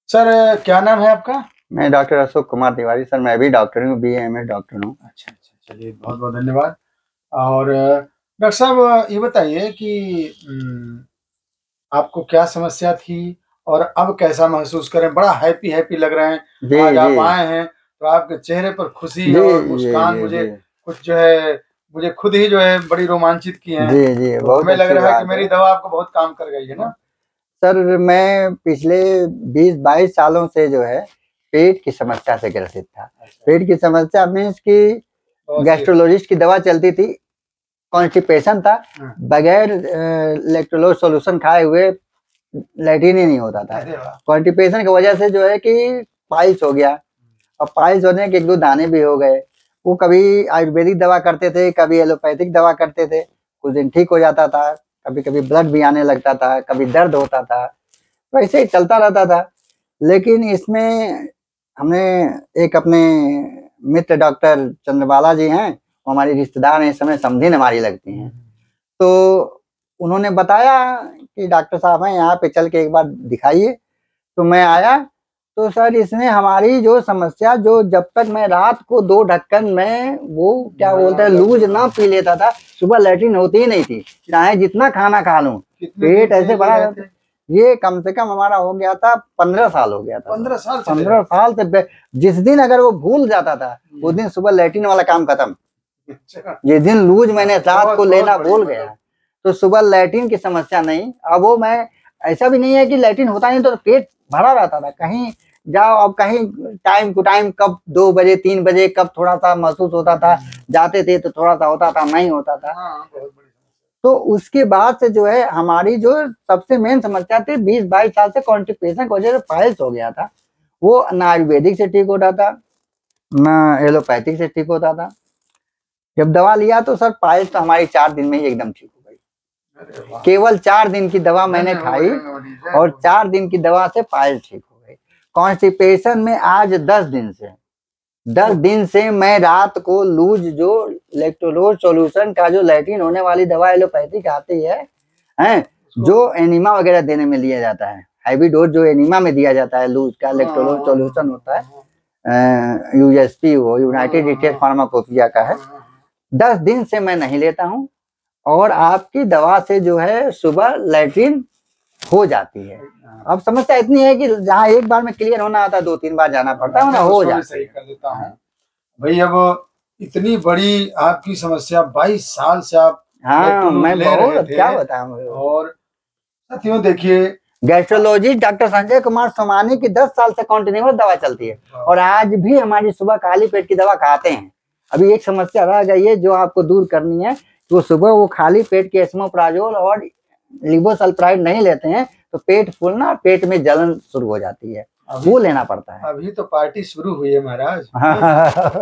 Sir क्या नाम है आपका? मैं डॉक्टर अशोक कुमार तिवारी सर, मैं भी डॉक्टर हूँ, BA MS डॉक्टर हूँ। अच्छा अच्छा, चलिए बहुत बहुत धन्यवाद। और डॉक्टर साहब ये बताइए कि आपको क्या समस्या थी और अब कैसा महसूस करें? बड़ा हैप्पी हैप्पी लग रहे हैं। जी आज जी आप आए हैं तो आपके चेहरे पर खुशी जी और जी मुस्कान जी मुझे जी कुछ जो है मुझे खुद ही जो है बड़ी रोमांचित किए हैं। जी जी, तो बहुत हमें लग अच्छी रहा है कि बात है। मेरी दवा आपको बहुत काम कर गई है ना? सर, मैं पिछले 20-22 सालों से जो है पेट की समस्या से ग्रसित था। अच्छा, पेट की समस्या मीन्स की बहुत सी गैस्ट्रोलॉजिस्ट की दवा चलती थी, कॉन्स्टिपेशन था, बगैर इलेक्ट्रोलाइट सॉल्यूशन खाए हुए लैट्रिन ही नहीं होता था। अरे वाह! कॉन्स्टिपेशन की वजह से जो है कि पाइल्स हो गया, और पाइल्स होने के 1-2 दाने भी हो गए। वो कभी आयुर्वेदिक दवा करते थे, कभी एलोपैथिक दवा करते थे, कुछ दिन ठीक हो जाता था, कभी-कभी ब्लड भी आने लगता था, कभी दर्द होता था, तो ऐसे ही चलता रहता था। लेकिन इसमें हमने एक अपने मित्र डॉक्टर चंद्रबाला जी हैं, वो हमारे रिश्तेदार हैं, इस समय समधिन हमारी लगती हैं। तो उन्होंने बताया कि डॉक्टर साहब हैं, यहाँ पे चल के एक बार दिखाइए। तो मैं आया, तो सर इसमें हमारी जो समस्या, जो जब तक मैं रात को 2 ढक्कन में वो क्या बोलते हैं लूज ना पी लेता था, सुबह लैट्रिन होती ही नहीं थी, चाहे जितना खाना खा लूं, पेट ऐसे भरा रहता। ये कम से कम हमारा हो गया था 15 साल हो गया था। 15 साल से 15 साल से जिस दिन अगर वो भूल जाता था, उस दिन सुबह लैट्रिन वाला काम खत्म। अच्छा, जिस दिन लूज मैंने रात को लेना भूल गया, तो सुबह लैट्रिन की समस्या नहीं। अब वो मैं ऐसा भी नहीं है कि लैट्रिन होता नहीं तो पेट भरा रहता था, कहीं जाओ, अब कहीं टाइम टू टाइम, कब 2 बजे 3 बजे कब थोड़ा सा महसूस होता था, जाते थे तो थोड़ा सा होता था, नहीं होता था। तो उसके बाद से जो है हमारी जो सबसे मेन समस्या थी, 20-22 साल से कॉन्स्टिपेशन की वजह से पाइल्स हो गया था। वो ना आयुर्वेदिक से ठीक होता था, ना एलोपैथिक से ठीक होता था। जब दवा लिया तो सर पाइल्स तो हमारी 4 दिन में ही एकदम ठीक हो गई। केवल 4 दिन की दवा मैंने खाई और 4 दिन की दवा से पाइल्स ठीक हो गई। कॉन्स्टिपेशन में आज 10 दिन से मैं रात को लूज जो इलेक्ट्रोलाइट सॉल्यूशन का जो लैट्रिन होने वाली दवा एलोपैथिक आती है, हैं, जो एनीमा वगैरह देने में लिया जाता है, हैवी डोज जो एनीमा में दिया जाता है, लूज का इलेक्ट्रोलाइट सॉल्यूशन होता है, USP वो यूनाइटेड स्टेट फार्माकोपिया का है। 10 दिन से मैं नहीं लेता हूँ और आपकी दवा से जो है सुबह लैट्रिन हो जाती है। अब समस्या इतनी है कि जहाँ एक बार में क्लियर होना आता है, 2-3 बार जाना पड़ता है ना, हो जाता है। सही कर देता हूँ भाई। अब इतनी बड़ी आपकी समस्या, 22 साल से आप हाँ, मैं ले बहुत रहे थे, क्या बताऊं। और साथियों देखिए, गैस्ट्रोलॉजिस्ट डॉक्टर संजय कुमार सोमानी की 10 साल से कंटिन्यूअस दवा चलती है और आज भी हमारी सुबह खाली पेट की दवा खाते हैं। अभी एक समस्या रह गई है जो आपको दूर करनी है, तो सुबह वो खाली पेट के एस्मोप्राजोल और लिवोसल्प्राइड नहीं लेते हैं तो पेट फूलना, पेट में जलन शुरू हो जाती है, वो लेना पड़ता है। अभी तो पार्टी शुरू हुई है महाराज।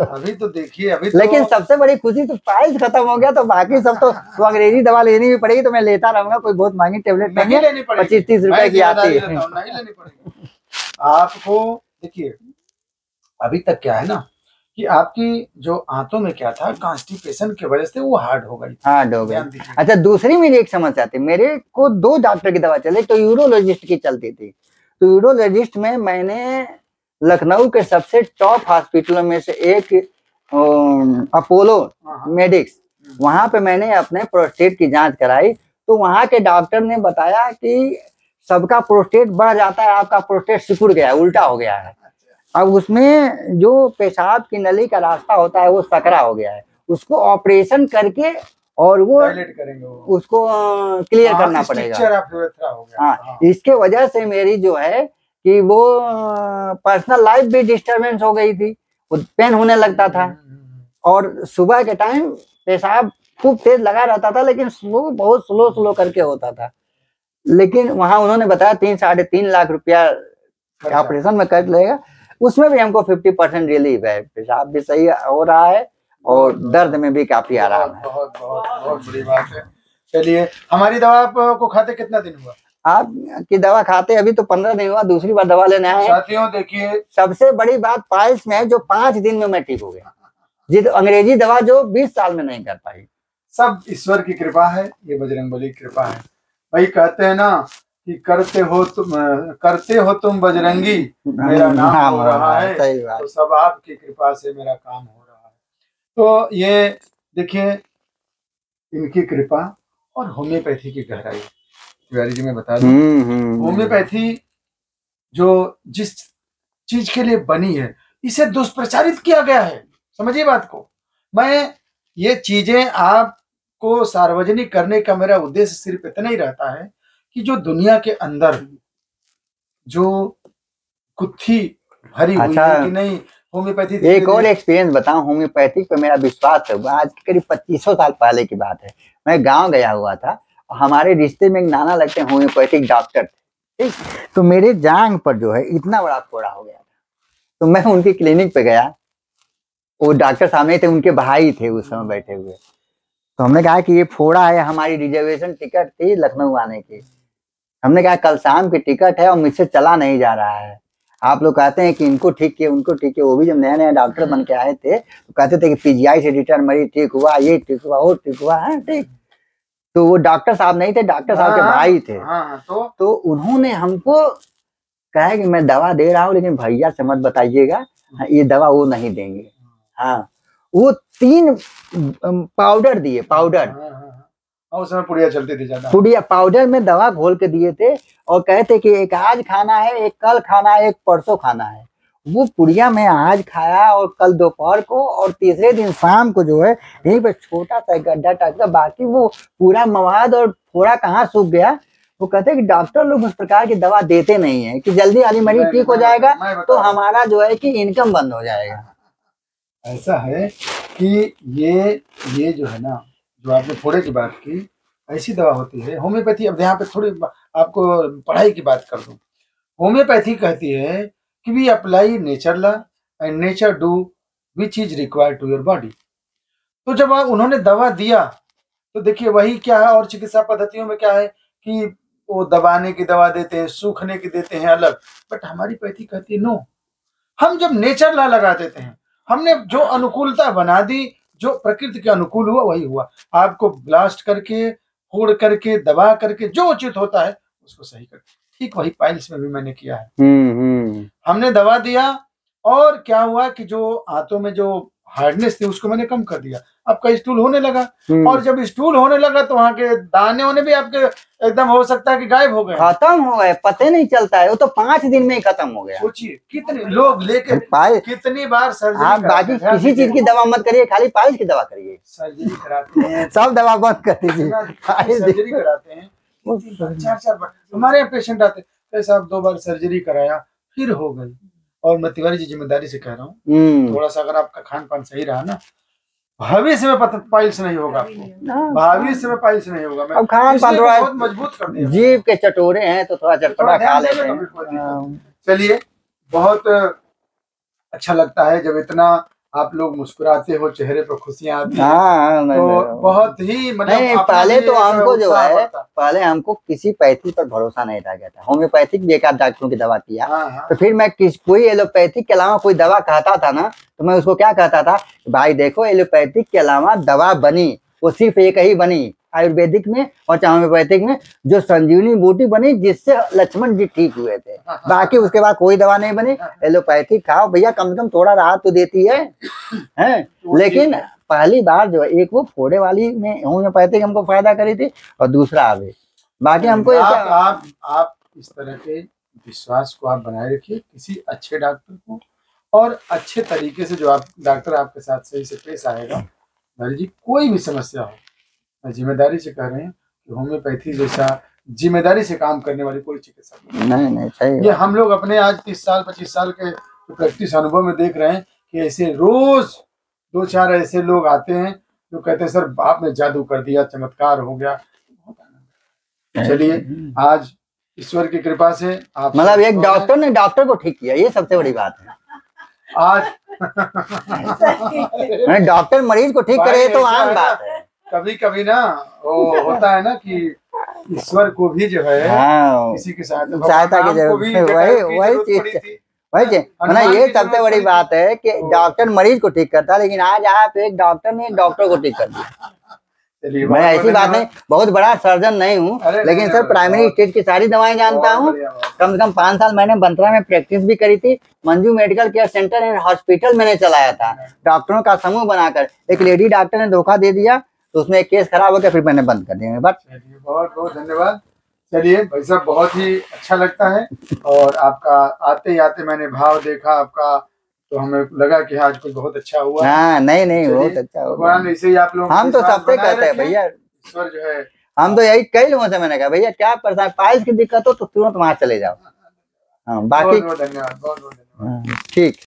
अभी तो देखिए, अभी तो लेकिन सबसे बड़ी खुशी तो पाइल्स खत्म हो गया, तो बाकी सब तो अंग्रेजी दवा लेनी भी पड़ेगी, तो मैं लेता रहूंगा। कोई बहुत महंगी टेबलेट नहीं है, 25-30 रुपए की आती है, नहीं लेनी पड़ेगी आपको। देखिए अभी तक क्या है ना कि आपकी जो आंतों में क्या था, कॉन्स्टिपेशन की वजह से वो हार्ड हो गई। अच्छा, दूसरी मेरी एक समस्या थी, मेरे को 2 डॉक्टर की दवा चली, तो यूरोलॉजिस्ट की चलती थी। तो यूरोलॉजिस्ट में मैंने लखनऊ के सबसे टॉप हॉस्पिटलों में से एक अपोलो मेडिक्स, वहां पे मैंने अपने प्रोस्टेट की जांच कराई। तो वहां के डॉक्टर ने बताया कि सबका प्रोस्टेट बढ़ जाता है, आपका प्रोस्टेट सिकुड़ गया है, उल्टा हो गया है। अब उसमें जो पेशाब की नली का रास्ता होता है वो सकरा हो गया है, उसको ऑपरेशन करके और वो उसको क्लियर करना पड़ेगा। हाँ, इसके वजह से मेरी जो है कि वो पर्सनल लाइफ भी डिस्टरबेंस हो गई थी, वो पेन होने लगता था और सुबह के टाइम पेशाब खूब तेज लगा रहता था, लेकिन वो बहुत स्लो करके होता था। लेकिन वहां उन्होंने बताया 3-3.5 लाख रुपया ऑपरेशन में कर लेगा, उसमें भी हमको 50% रिलीफ है, पेशाब भी सही हो रहा है और दर्द में भी काफी आराम है। बहुत बड़ी बात है। चलिए, हमारी दवा आपको खाते कितना दिन हुआ? आपकी दवा खाते अभी तो 15 दिन हुआ, दूसरी बार दवा लेने आए। साथियों देखिए, सबसे बड़ी बात पाइल्स में है जो 5 दिन में मैं ठीक हो गया, जिस अंग्रेजी दवा जो 20 साल में नहीं कर पाई। सब ईश्वर की कृपा है, ये बजरंगबली की कृपा है। भाई कहते हैं ना कि करते हो तुम बजरंगी, मेरा नाम हो रहा है, तो सब आपकी कृपा से मेरा काम हो रहा है। तो ये देखिए इनकी कृपा और होम्योपैथी की गहराई। तिवारी जी मैं बता दूं, होम्योपैथी जो जिस चीज के लिए बनी है, इसे दुष्प्रचारित किया गया है। समझिए बात को। मैं ये चीजें आपको सार्वजनिक करने का मेरा उद्देश्य सिर्फ इतना ही रहता है कि जो दुनिया के अंदर जो गुत्थी भरी हुई है कि नहीं होम्योपैथी। एक और एक्सपीरियंस बताऊं, होम्योपैथिक पे मेरा विश्वास है। आज करीब 2500 साल पहले की बात है। मैं गांव गया हुआ था, हमारे रिश्ते में एक नाना लगते हैं होम्योपैथिक डॉक्टर थे, ठीक। तो मेरे जांघ पर जो है इतना बड़ा फोड़ा हो गया था, तो मैं उनके क्लिनिक पे गया। वो डॉक्टर सामने थे, उनके भाई थे उस समय बैठे हुए। तो हमने कहा कि ये फोड़ा है, हमारी रिजर्वेशन टिकट थी लखनऊ आने की। हमने कहा कल शाम की टिकट है और मुझसे चला नहीं जा रहा है। आप लोग कहते हैं कि इनको ठीक किए उनको ठीक किए। वो भी जब नया नया डॉक्टर बन के आए थे तो कहते थे कि पीजीआई से रिटर्न मरीज ठीक हुआ, ये ठीक हुआ, वो ठीक हुआ है, ठीक। तो वो डॉक्टर साहब नहीं थे, डॉक्टर साहब के भाई थे। तो उन्होंने हमको कहा कि मैं दवा दे रहा हूँ लेकिन भैया से मत बताइएगा, ये दवा वो नहीं देंगे। हाँ, वो 3 पाउडर दिए, पाउडर। उस समय पुड़िया चलती थी ज्यादा। पुड़िया पाउडर में दवा घोल के दिए थे और कहते कि एक आज खाना है, एक कल खाना है, एक परसों खाना है। वो पुड़िया में आज खाया और कल दोपहर को, और तीसरे दिन शाम को जो है यहीं पर छोटा सा गड्ढा टाइप का, बाकी वो पूरा मवाद और फोड़ा कहाँ सूख गया। वो कहते हैं कि डॉक्टर लोग उस प्रकार की दवा देते नहीं है कि जल्दी वाली मरीज ठीक हो जाएगा तो हमारा जो है कि इनकम बंद हो जाएगा। ऐसा है कि ये जो है ना, जो आपने फोड़े की बात की, ऐसी दवा होती है होम्योपैथी। अब यहाँ पे थोड़ी आपको पढ़ाई की बात कर दूं। होम्योपैथी कहती है कि we apply nature law and nature do which is required to your body. तो जब उन्होंने दवा दिया तो देखिए वही क्या है, और चिकित्सा पद्धतियों में क्या है कि वो दबाने की दवा देते हैं, सूखने की देते हैं अलग। बट हमारी पैथी कहती है नो, हम जब नेचर लॉ लगा देते हैं, हमने जो अनुकूलता बना दी, जो प्रकृति के अनुकूल हुआ वही हुआ। आपको ब्लास्ट करके, फोड़ करके, दबा करके जो उचित होता है उसको सही करके, ठीक वही पाइल्स में भी मैंने किया है। हमने दवा दिया और क्या हुआ कि जो हाथों में जो हार्डनेस थी उसको मैंने कम कर दिया, आपका स्टूल होने लगा। और जब स्टूल होने लगा तो वहां के दाने होने भी आपके एकदम हो सकता है कि गायब हो गए, खत्म हो गए, पता नहीं चलता है। वो तो 5 दिन में ही खत्म हो गया। सोचिए कितने लोग लेके कितनी बार सर्जरी। आप बाकी किसी चीज की दवा मत करिए, खाली पाइल्स की दवा करिए। सर्जरी कराते हैं, सब दवा बंद कर दीजिए, सर्जरी कराते हैं 4 बार। हमारे यहाँ पेशेंट आते हैं, साहब 2 बार सर्जरी कराया फिर हो गई। और मैं तिवारी जी जिम्मेदारी से कह रहा हूँ, थोड़ा सा अगर आपका खान पान सही रहा ना, भविष्य में पाइल्स नहीं होगा आपको, भविष्य में पाइल्स नहीं होगा। अब खान पान थोड़ा बहुत मजबूत कर दिया, जीभ के चटोरे हैं तो थोड़ा चटपटा खा लेते हैं। चलिए, बहुत अच्छा लगता है जब इतना आप लोग मुस्कुराते हो, चेहरे पर खुशियां आती हैं। तो बहुत ही मतलब पहले तो हमको जो है, पहले हमको किसी पैथी पर भरोसा नहीं रह गया था। होम्योपैथिक भी एक आध डॉक्टरों की दवा किया। तो फिर मैं कोई एलोपैथिक के अलावा कोई दवा खाता था ना, तो मैं उसको क्या कहता था, भाई देखो एलोपैथिक के अलावा दवा बनी वो सिर्फ एक ही बनी, आयुर्वेदिक में और होम्योपैथिक में, जो संजीवनी बूटी बनी जिससे लक्ष्मण जी ठीक हुए थे। बाकी उसके बाद कोई दवा नहीं बनी। एलोपैथिक खाओ भैया, कम से कम थोड़ा राहत तो देती है, लेकिन पहली बार जो एक वो फोड़े वाली में होम्योपैथिक हमको फायदा करी थी और दूसरा आवे। बाकी हमको आप इस तरह के विश्वास को आप बनाए रखिए किसी अच्छे डॉक्टर को, और अच्छे तरीके से जो आप डॉक्टर आपके साथ सही से पेश आएगा। भाई जी कोई भी समस्या हो, मैं जिम्मेदारी से कह रहे हैं कि होम्योपैथी जैसा जिम्मेदारी से काम करने वाली कोई चिकित्सा नहीं सही। ये हम लोग अपने आज 30 साल 25 साल के प्रैक्टिस अनुभव में देख रहे हैं कि ऐसे रोज 2-4 ऐसे लोग आते हैं जो कहते हैं सर आपने जादू कर दिया, चमत्कार हो गया। चलिए, आज ईश्वर की कृपा से आप मतलब एक डॉक्टर ने डॉक्टर को ठीक किया, ये सबसे बड़ी बात है। आज डॉक्टर मरीज को ठीक करे तो आम बात है। कभी कभी ना वो होता है ना कि ईश्वर को भी जो है किसी की सहायता की जरूरत, वही ना, ये सबसे बड़ी बात है कि डॉक्टर मरीज को ठीक करता है, लेकिन आज आप एक डॉक्टर ने डॉक्टर को ठीक कर दिया। चलिए, मैं बहुत-बहुत ऐसी बात धन्यवाद। नहीं, बहुत बड़ा सर्जन नहीं हूँ, अरे लेकिन नहीं, सर नहीं, प्राइमरी बहुत- स्टेज की सारी दवाएं जानता बहुत हूँ। बढ़िया, बहुत कम से कम 5 साल मैंने बंतरा में प्रैक्टिस भी करी थी। Manju medical care centre and hospital मैंने चलाया था, डॉक्टरों का समूह बनाकर। एक लेडी डॉक्टर ने धोखा दे दिया, तो उसमें एक केस खराब हो गया, फिर मैंने बंद कर दिया। बस चलिए, बहुत-बहुत धन्यवाद। चलिए भाई साहब, बहुत ही अच्छा लगता है और आपका आते-आते मैंने भाव देखा आपका, तो हमें लगा कि आज कुछ बहुत अच्छा हुआ। हाँ, नहीं नहीं, चलिए, बहुत अच्छा हो भगवान गया। ऐसे ही आप लोगों को हम तो विश्वास सबसे बनाए कहते हैं रखें। भैया, ईश्वर जो है हम तो यही कई लोगों से मैंने कहा भैया क्या परेशान, पाइल्स की दिक्कत हो तो तुरंत वहां चले जाओ। हाँ बाकी बहुत-बहुत धन्यवाद, बहुत-बहुत धन्यवाद। ठीक।